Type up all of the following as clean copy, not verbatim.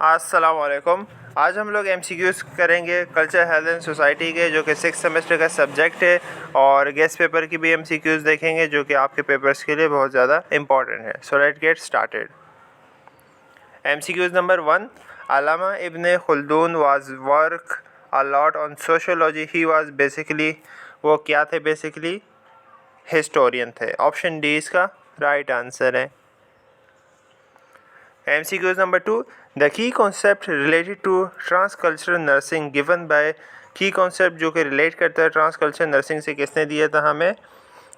अस्सलाम वालेकुम। आज हम लोग एमसीक्यूज़ करेंगे कल्चर हेल्थ एंड सोसाइटी के, जो कि 6th सेमेस्टर का सब्जेक्ट है, और गेस्ट पेपर की भी एमसीक्यूज़ देखेंगे जो कि आपके पेपर्स के लिए बहुत ज़्यादा इंपॉर्टेंट है। So let's get started. MCQs number 1, Allama Ibn Khaldun was work a lot on sociology. He was basically, वो क्या थे? बेसिकली हिस्टोरियन थे। ऑप्शन डी इसका राइट आंसर है। MCQs number 2, the key concept related to transcultural nursing given by की concept जो कि relate करता है ट्रांसकल्चरल नर्सिंग से, किसने दिया था? हमें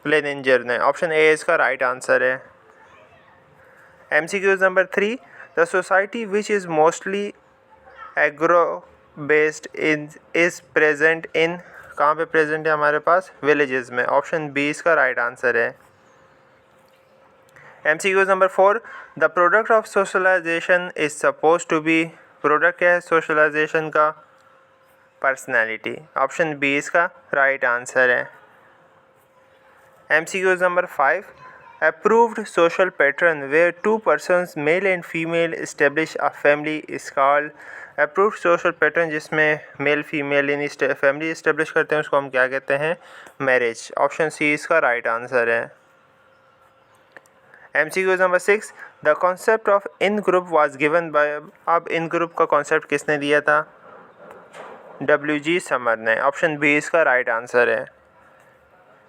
लेनिंजर ने। ऑप्शन ए इसका राइट आंसर है। MCQs number 3, the society which is mostly agro based is present in, कहाँ पे प्रेजेंट है हमारे पास? विलेजेस में। ऑप्शन बी इसका राइट आंसर है। MCQs number 4, the product of socialization is suppose to be, product क्या है सोशलाइजेशन का? पर्सनैलिटी। ऑप्शन बी इसका राइट आंसर है। MCQs number 5, approved social pattern where 2 persons male and female establish a family is called. Approved social pattern जिसमें male female यानी family establish करते हैं उसको हम क्या कहते हैं? मैरिज। ऑप्शन सी इसका राइट आंसर है। MCQs number 6, the concept of in group was given by, अब इन ग्रुप का कॉन्सेप्ट किसने दिया था? WG समर ने। ऑप्शन बी इसका राइट आंसर है।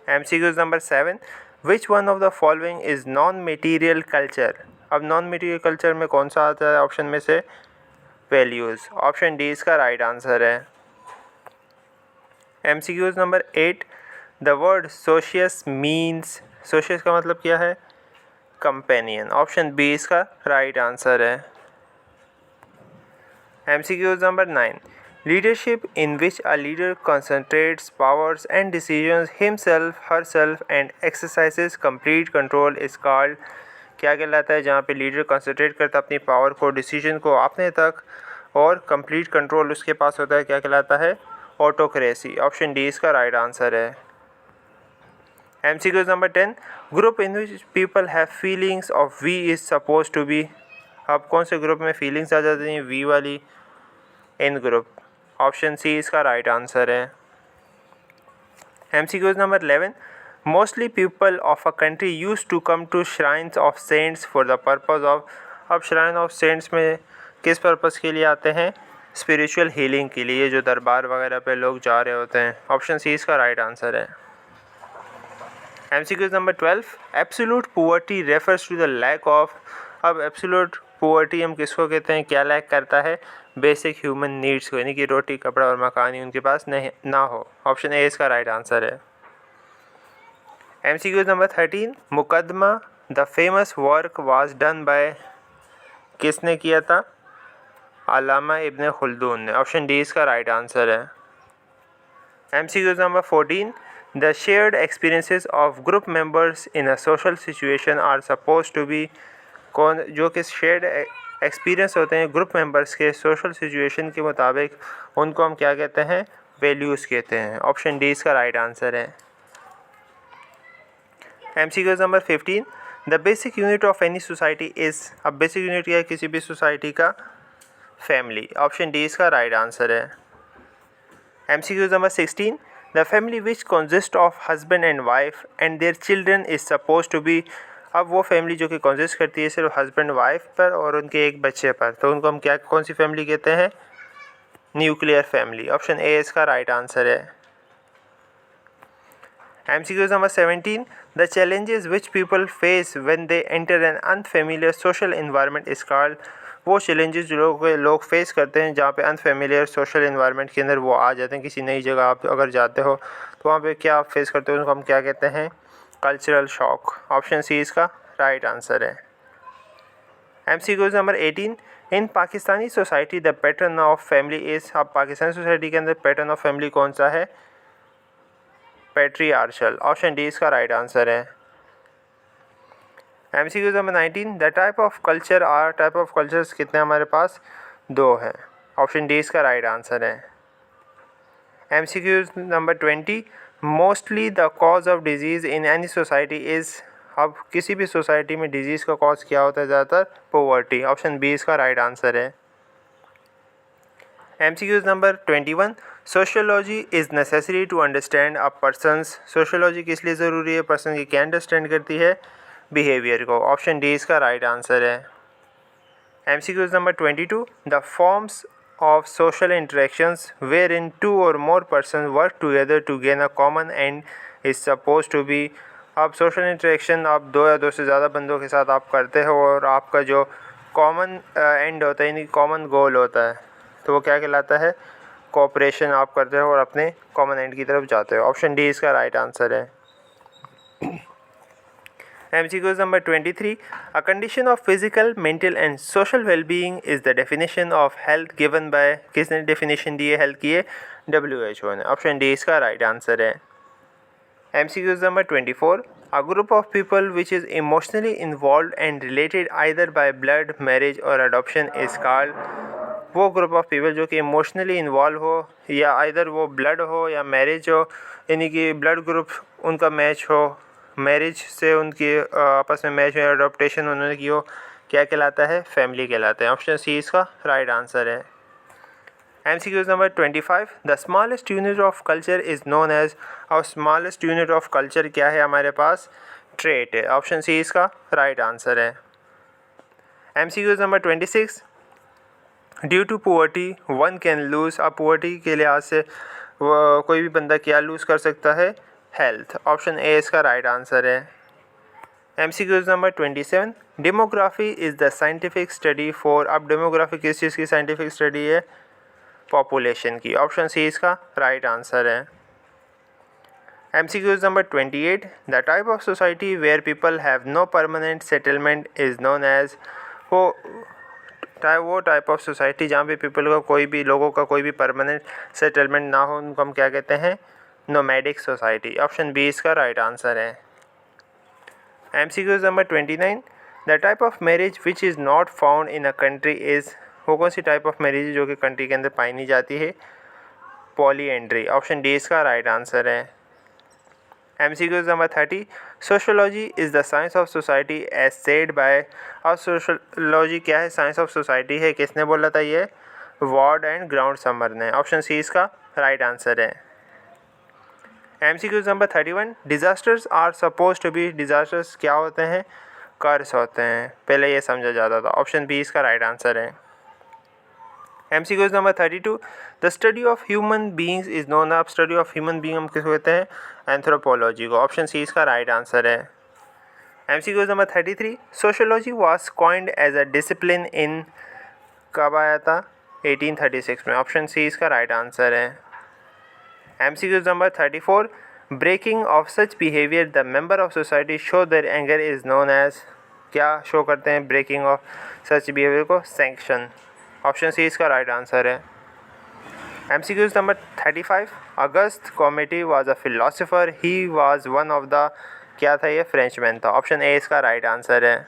MCQs number 7, which one of the following is non material culture. अब नॉन मटेरियल कल्चर में कौन सा आता है ऑप्शन में से? वैल्यूज़। ऑप्शन डी इसका राइट आंसर है। MCQs number 8, the word socius means, socius का मतलब क्या है? कंपेनियन। ऑप्शन बी इसका राइट आंसर है। MCQs number 9, leadership in which a leader concentrates powers and decisions himself herself and exercises complete control is called. क्या कहलाता है जहाँ पे लीडर कंसंट्रेट करता है अपनी पावर को, डिसीजन को अपने तक, और कंप्लीट कंट्रोल उसके पास होता है? क्या कहलाता है? ऑटोक्रेसी। ऑप्शन डी इसका राइट आंसर है। MCQs number 10, group in which people have feelings of we is suppose to be. अब कौन से ग्रुप में फीलिंग्स आ जाती हैं वी वाली? इन ग्रुप। ऑप्शन सी इसका राइट आंसर है। MCQs number 11, mostly people of a country use to come to shrines of saints for the purpose of. अब श्राइन ऑफ सेंट्स में किस पर्पज़ के लिए आते हैं? स्पिरिचुअल हीलिंग के लिए, जो दरबार वगैरह पे लोग जा रहे होते हैं। ऑप्शन सी इसका राइट आंसर है। MCQs number 12, absolute poverty refers to the lack of. अब एब्सोल्यूट पुअर्टी हम किसको कहते हैं? क्या लैक करता है? बेसिक ह्यूमन नीड्स को, यानी कि रोटी कपड़ा और मकान ही उनके पास नहीं ना हो। ऑप्शन ए इसका राइट आंसर है। MCQs number 13, Muqaddimah the famous work was done by, किसने किया था? अल्लामा इब्न खुल्दून ने। ऑप्शन डी इसका राइट आंसर है। MCQs number 14, the shared experiences of group members in a social situation are suppose to be, कौन जो कि shared experience होते हैं ग्रुप मेंबर्स के सोशल सिचुएशन के मुताबिक, उनको हम क्या कहते हैं? वैल्यूज़ कहते हैं। ऑप्शन डी इसका राइट आंसर है। MCQs number 15, the basic unit of any society is, अब बेसिक यूनिट क्या है किसी भी सोसाइटी का? फैमिली। ऑप्शन डी इसका राइट आंसर है। MCQs number 16, the family which consist of husband and wife and their children is suppose to be. अब वो फैमिली जो कि कंसिस्ट करती है सिर्फ हस्बैंड वाइफ पर और उनके एक बच्चे पर, तो उनको हम क्या, कौन सी फैमिली कहते हैं? Nuclear family. ऑप्शन ए इसका राइट आंसर है। MCQs number 17, the challenges which people face when they enter an unfamiliar social environment is called. वो चैलेंजेस जो लोग फेस करते हैं जहाँ पे अनफेमिलियर सोशल इन्वायरमेंट के अंदर वो आ जाते हैं, किसी नई जगह आप अगर जाते हो तो वहाँ पे क्या आप फेस करते हो, उनको हम क्या कहते हैं? Cultural shock. ऑप्शन सी इसका राइट आंसर है। MCQs number 18, in Pakistani society the pattern of family is. अब पाकिस्तानी सोसाइटी के अंदर पैटर्न ऑफ फैमिली कौन सा है? पैट्रियार्चल। ऑप्शन डी इसका राइट आंसर है। MCQs number 19, the type of culture are, type of cultures कितने हमारे पास? 2 हैं। ऑप्शन डी इसका राइट आंसर है। MCQs number 20, mostly the cause of disease in any society is. अब किसी भी सोसाइटी में डिजीज़ का कॉज क्या होता है ज़्यादातर? पॉवर्टी। ऑप्शन बी इसका राइट आंसर है। MCQs number 21, sociology is necessary to understand a persons. Sociology किस लिए ज़रूरी है? पर्सन की क्या अंडरस्टैंड करती है? बिहेवियर को। ऑप्शन डी इसका राइट आंसर है। MCQs number 22, the forms of social interactions wherein two or more persons work together to gain a common end is supposed to be। अब सोशल इंटरेक्शन आप दो या दो से ज़्यादा बंदों के साथ आप करते हो और आपका जो कॉमन एंड होता है यानी कॉमन गोल होता है तो वो क्या कहलाता है? कोऑपरेशन आप करते हो और अपने कॉमन एंड की तरफ जाते हो। ऑप्शन डी इसका राइट आंसर है। MCQs number 23, a condition of physical, mental and social well-being is the definition of health given by। किसने definition दी है health की है? WHO ने। ऑप्शन डी इसका राइट आंसर है। MCQs number 24, a group of people which is emotionally involved and related either by blood, marriage or adoption is called। वो group of people जो कि इमोशनली इन्वॉल्व हो या आइदर वो blood हो या मैरिज हो, यानी कि ब्लड ग्रुप उनका मैच हो, मैरिज से उनकी आपस में मैच हो या अडोप्टेशन उन्होंने की हो, क्या कहलाता है? फैमिली कहलाता है। ऑप्शन सी इसका राइट आंसर है। MCQs number 25, the smallest unit of culture is known as. और स्मॉलेस्ट यूनिट ऑफ कल्चर क्या है हमारे पास? ट्रेट है। ऑप्शन सी इसका राइट आंसर है। MCQs number 26, due to poverty one can lose. अब पुअर्टी के लिहाज से कोई भी बंदा क्या लूज़ कर सकता है? हेल्थ। ऑप्शन ए इसका राइट आंसर है। MCQs number 27, demography is the scientific study for. अब डेमोग्राफी किस चीज़ की साइंटिफिक स्टडी है? पॉपुलेशन की। ऑप्शन सी इसका राइट आंसर है। MCQs number 28, the type of society where people have no permanent settlement is known as. वो type of society जहाँ पे पीपल का कोई भी लोगों का कोई भी परमानेंट सेटलमेंट ना हो उनको हम क्या कहते हैं? Nomadic society. ऑप्शन बी इसका राइट आंसर है। MCQs number 29, the type of marriage which is not found in a country is. वो कौन सी टाइप ऑफ मैरिज जो कि कंट्री के अंदर पाई नहीं जाती है? पॉलीएंड्री। ऑप्शन डी इसका राइट आंसर है। MCQs number 30, sociology is the science of society as said by. और सोशोलॉजी क्या है? साइंस ऑफ सोसाइटी है। किसने बोला था ये? वार्ड एंड ग्राउंड समर ने। ऑप्शन सी इसका राइट आंसर है। MCQs number 31, disasters are suppose to be. Disasters क्या होते हैं? कर्स होते हैं। पहले ये समझा जाता था। ऑप्शन बी इसका राइट आंसर है। MCQs number 32, the study of human beings is known. अब स्टडी ऑफ ह्यूमन बींग हम किसको कहते हैं? एंथ्रोपोलॉजी को। ऑप्शन सी इसका राइट आंसर है। MCQs number 33, sociology was coined as a discipline in. कब आया था? 1836 में। ऑप्शन सी इसका राइट आंसर है। MCQs number 34, breaking of such behaviour the member of society show their anger is known as. क्या show करते हैं ब्रेकिंग ऑफ सच बिहेवियर को? सैंक्शन। ऑप्शन सी इसका राइट आंसर है। MCQs number 35, Auguste Comte was a philosopher he was one of the. क्या था ये? Frenchman था। ऑप्शन ए इसका राइट आंसर है।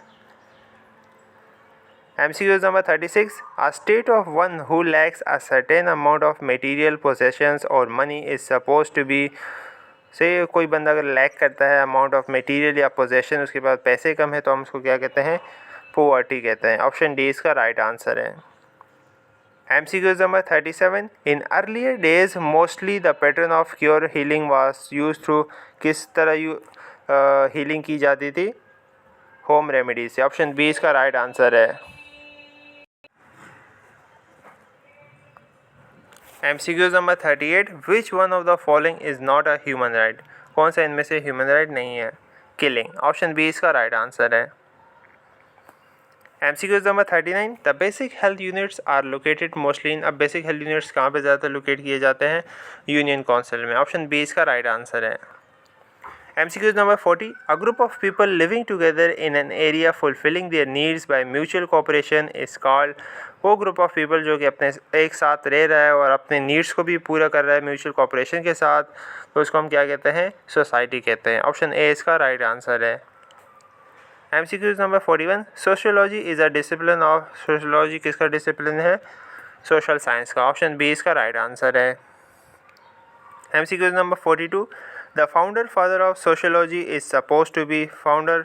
MCQs number 36, a state of one who lacks a certain amount of material possessions और money is suppose to be. Say कोई बंदा अगर लैक करता है अमाउंट ऑफ मटेरियल या पोजेशन, उसके पास पैसे कम है तो हम उसको क्या कहते हैं? पोवर्टी कहते हैं। ऑप्शन डी इसका राइट आंसर है। MCQs number 37, in earlier days mostly the pattern of cure healing was use through. किस तरह हीलिंग की जाती थी? होम रेमेडीज से। ऑप्शन बी इसका राइट आंसर है। MCQs number 38, which one of the following is not a human right. कौन सा इनमें से ह्यूमन राइट नहीं है? किलिंग। ऑप्शन बी इसका राइट आंसर है। MCQs number 39, the basic health units are located mostly in. अब बेसिक हेल्थ यूनिट्स कहाँ पे ज़्यादातर लोकेट किए जाते हैं? यूनियन काउंसिल में। ऑप्शन बी इसका राइट आंसर है। MCQs number 40, a group of people living together in an area fulfilling their needs by mutual cooperation is called. वो ग्रुप ऑफ पीपल जो कि अपने एक साथ रह रहा है और अपने नीड्स को भी पूरा कर रहा है म्यूचुअल कोऑपरेशन के साथ, तो उसको हम क्या कहते हैं? सोसाइटी कहते हैं। ऑप्शन ए इसका राइट आंसर है। MCQs number 41, sociology is a discipline of. Sociology किसका डिसिप्लिन है? सोशल साइंस का। ऑप्शन बी इसका राइट आंसर है। MCQs number 42, the founder father of sociology is suppose to be. Founder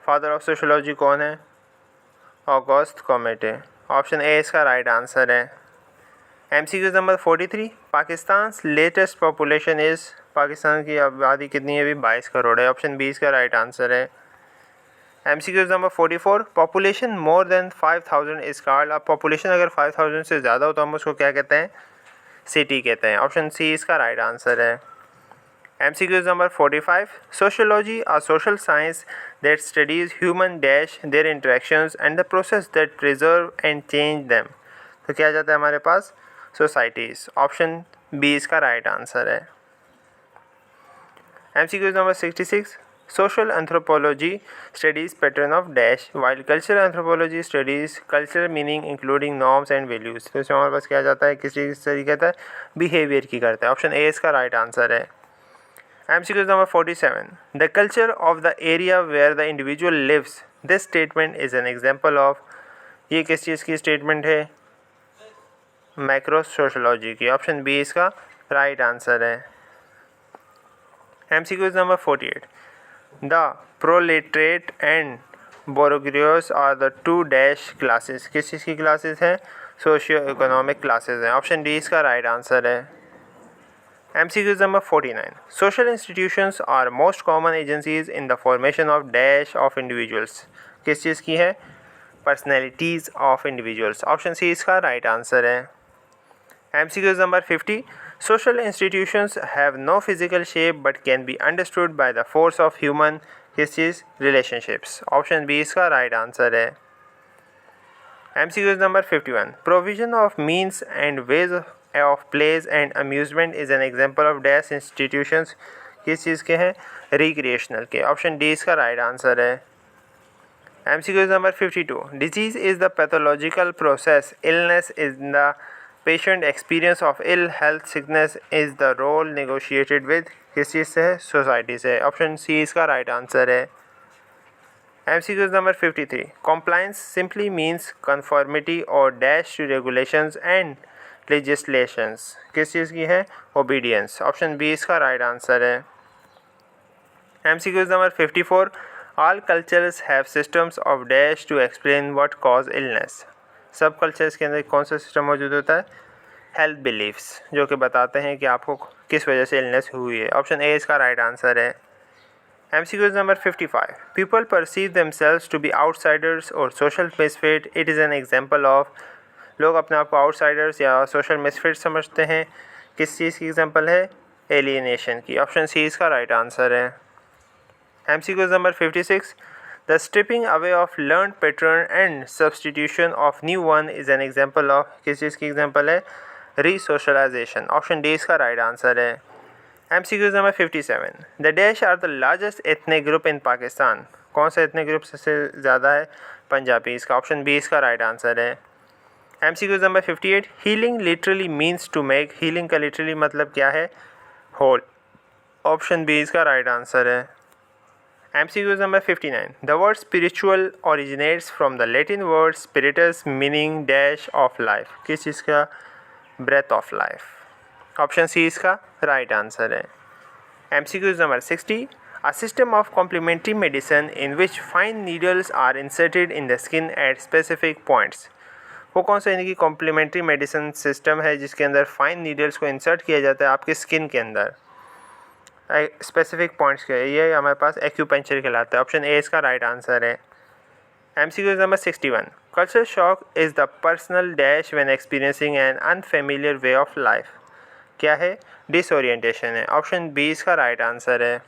father of sociology कौन है? August Comte. Option A इसका right answer है। MCQ number 43, Pakistan latest population is, Pakistan की आबादी कितनी है अभी? 22 करोड़ है। ऑप्शन बी इसका राइट आंसर है। MCQ number 44, population more than 5000 is called, अब पॉपुलेशन अगर 5000 से ज़्यादा हो तो हम उसको क्या कहते हैं? सिटी कहते हैं। ऑप्शन सी इसका राइट आंसर है। MCQ number 45, sociology a social science that studies human dash there interactions and the process that preserve and change them, तो क्या जाता है हमारे पास? सोसाइटीज़। ऑप्शन बी इसका राइट आंसर है। MCQ number 66, social anthropology studies pattern of dash while cultural anthropology studies cultural meaning including norms and values, तो इसमें हमारे पास क्या जाता है? किसी तरीके का बिहेवियर की करता है। ऑप्शन ए इसका राइट आंसर है। MCQ number 47, the culture of the area where the individual lives, this statement is an example of, ये किस चीज़ की स्टेटमेंट है? मैक्रो सोशोलॉजी की। ऑप्शन बी इसका राइट आंसर है। MCQ number 48, the proletariat and bourgeoisie are the two dash classes, किस चीज़ की क्लासेस हैं? सोशियो इकोनॉमिक क्लासेस हैं। ऑप्शन डी इसका राइट आंसर है। MCQ number 49, social institutions are most common agencies in the formation of dash of individuals, किस चीज़ की है? Personalities of individuals. Option C इसका राइट आंसर है। MCQ number 50, social institutions have no physical shape but can be understood by the force of human किस चीज़? relationships। Option B इसका right answer है। MCQ number 51, provision of means and ways of plays and amusement is an example of dash institutions, किस चीज़ के हैं? recreational के। Option D इसका right answer है। MCQ number 52, disease is the pathological process, illness is the patient experience of ill health, sickness is the role negotiated with, किस चीज़ से है? सोसाइटी से। ऑप्शन सी इसका राइट आंसर है। MCQ number 53, compliance simply means conformity और dash to regulations and legislations, किस चीज़ की है? obedience। ऑप्शन बी इसका राइट आंसर है। MCQ number 54, all cultures have systems of dash to explain what cause illness, सब cultures के अंदर कौन सा सिस्टम मौजूद होता है? हेल्थ बिलीफ्स, जो कि बताते हैं कि आपको किस वजह से इलनेस हुई है। ऑप्शन ए इसका राइट आंसर है। MCQ number 55, people perceive themselves to be outsiders और social misfit, it is an example of, लोग अपने आप को आउटसाइडर्स या सोशल मिसफिट समझते हैं, किस चीज़ की एग्जांपल है? एलियनेशन की। ऑप्शन सी इसका राइट आंसर है। MCQ number 56, the stripping away of learned pattern and substitution of new one is an example of, किस चीज़ की एग्जांपल है? resocialization। ऑप्शन डी इसका राइट आंसर है। MCQ number 57, the dash are the largest ethnic group in Pakistan, कौन सा ethnic group सबसे ज़्यादा है? पंजाबी। इसका ऑप्शन बी इसका राइट आंसर है। MCQ number 58, healing literally means to make, healing का लिटरली मतलब क्या है? होल। ऑप्शन बी इसका राइट आंसर है। MCQ number 59, the word spiritual originates from the Latin word spiritus meaning dash of life, किस चीज़ का? breath of life। Option C इसका right answer है। MCQ number 60, a system of complementary medicine in which fine needles are inserted in the skin at specific points, वो कौन सा इनकी complementary medicine system है जिसके अंदर फाइन नीडल्स को इंसर्ट किया जाता है आपके स्किन के अंदर स्पेसिफिक पॉइंट्स के? ये हमारे पास एक्यूपंक्चर कहलाता है। ऑप्शन ए इसका राइट आंसर है। MCQ number 61, culture shock is the personal dash when experiencing an unfamiliar way of life, क्या है? डिसओरिएंटेशन है। ऑप्शन बी इसका राइट आंसर है।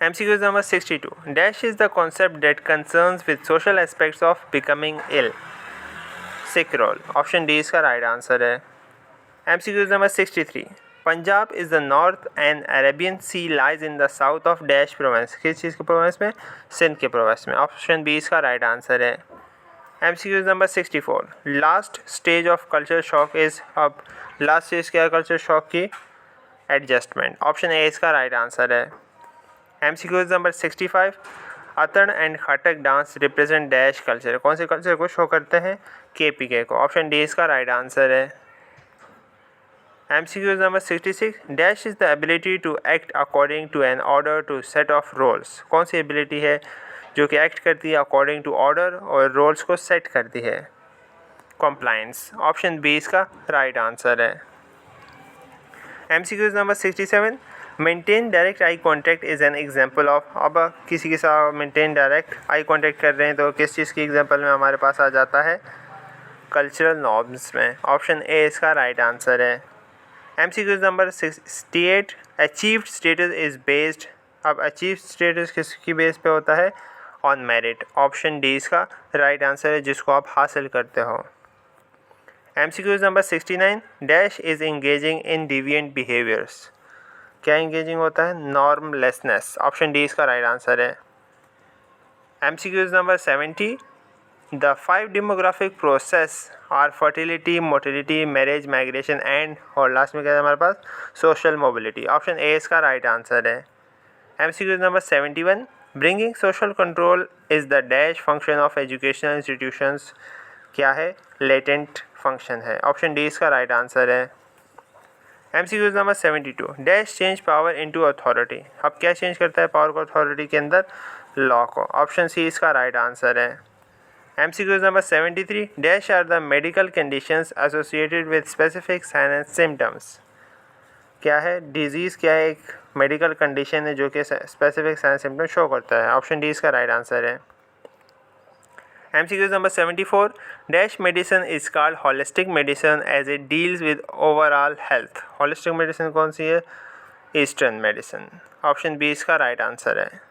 MCQ number 62, dash is the concept that concerns with social aspects of becoming ill, sick role. Option D इसका right answer है। MCQ number 63, Punjab is the north and Arabian sea lies in the south of dash province, किस चीज़ के province में? सिंध के province में। Option B इसका right answer है। MCQ number 64, last stage of culture shock is, अब लास्ट स्टेज क्या है कल्चर शॉक की? एडजस्टमेंट। ऑप्शन ए इसका राइट आंसर है। MCQ number 65, Attan and Khattak dance represent dash culture, कौन से कल्चर को शो करते हैं? KPK को। ऑप्शन डी इसका राइट आंसर है। MCQ number 66, dash is the ability to act according to an order to set of roles, कौन सी एबिलिटी है जो कि एक्ट करती है अकॉर्डिंग टू ऑर्डर और रोल्स को सेट करती है? compliance. ऑप्शन बी इसका राइट आंसर है. MCQ number 67. Maintain direct eye contact is an example of. अब किसी के साथ मेंटेन डायरेक्ट आई कॉन्टैक्ट कर रहे हैं तो किस चीज़ की एग्जाम्पल में हमारे पास आ जाता है? कल्चरल नॉर्म्स में. ऑप्शन ए इसका राइट आंसर है. MCQ number 68. Achieved status is based. अब अचीव स्टेटस किसकी बेस पे होता है? On merit. ऑप्शन डी इसका राइट आंसर है, जिसको आप हासिल करते हो. MCQ number 69. Dash is engaging in deviant behaviours. क्या इंगेजिंग होता है? नॉर्मलेसनेस. ऑप्शन डी इसका राइट आंसर है. MCQ number 70. The 5 demographic process are fertility, motility, marriage, migration and, और लास्ट में क्या है हमारे पास? Social mobility. ऑप्शन ए इसका राइट आंसर है. MCQ number 71. Bringing social control is the dash function of educational institutions. क्या है? लेटेंट फंक्शन है. ऑप्शन डी इसका राइट आंसर है. MCQ number 72. Dash change power into authority. अब क्या change करता है पावर को अथॉरिटी के अंदर? लॉ को. ऑप्शन सी इसका राइट आंसर है. MCQ number 73. Dash are the medical conditions associated with specific sign and symptoms. क्या है? डिजीज़ क्या है? एक मेडिकल कंडीशन है जो कि स्पेसिफिक साइन सिम्टम शो करता है. ऑप्शन डी इसका राइट आंसर है. MCQ number 74. Dash medicine is called holistic medicine as it deals with overall health. Holistic medicine कौन सी है? Eastern medicine. ऑप्शन बी इसका राइट आंसर है.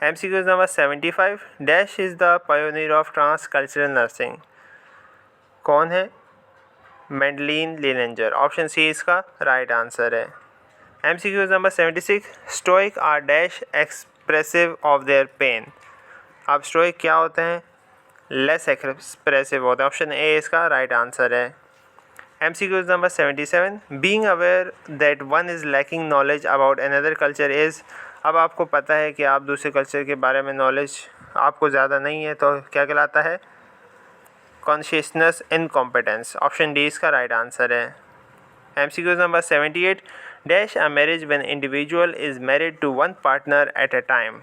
MCQ number 75. Dash is the pioneer of transcultural nursing. कौन है? Madeleine Leininger. Option C इसका right answer है. MCQ number 76. Stoic are dash expressive of their pain. अब stoic क्या होते हैं? लेस एक्सप्रेसिव होते हैं. ऑप्शन ए इसका राइट आंसर है. MCQ number 77. Being aware that one is lacking knowledge about another culture is. अब आपको पता है कि आप दूसरे कल्चर के बारे में नॉलेज आपको ज़्यादा नहीं है, तो क्या कहलाता है? Consciousness incompetence. ऑप्शन डी इसका राइट आंसर है. MCQ number 78. Dash a marriage when individual is married to one partner at a time.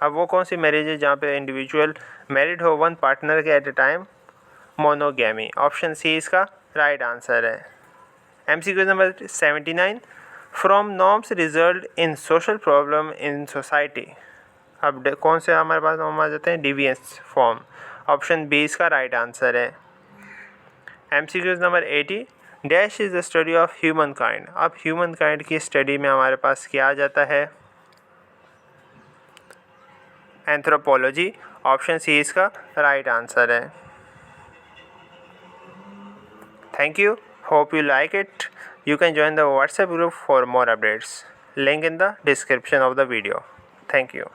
अब वो कौन सी मैरिज है जहाँ पे इंडिविजुअल मैरिड हो वन पार्टनर के at a time? Monogamy. Option C इसका राइट आंसर है. MCQ number 79. From norms result in social problem in society. अब कौन से हमारे पास नॉर्म आ जाते हैं? डिविएंस फॉर्म. ऑप्शन बी इसका राइट आंसर है. MCQ number 80. Dash is the study of human kind. अब ह्यूमन काइंड की स्टडी में हमारे पास क्या आ जाता है? एंथ्रोपोलॉजी. ऑप्शन सी इसका राइट आंसर है. Thank you. Hope you like it. You can join the WhatsApp group for more updates. Link in the description of the video. Thank you.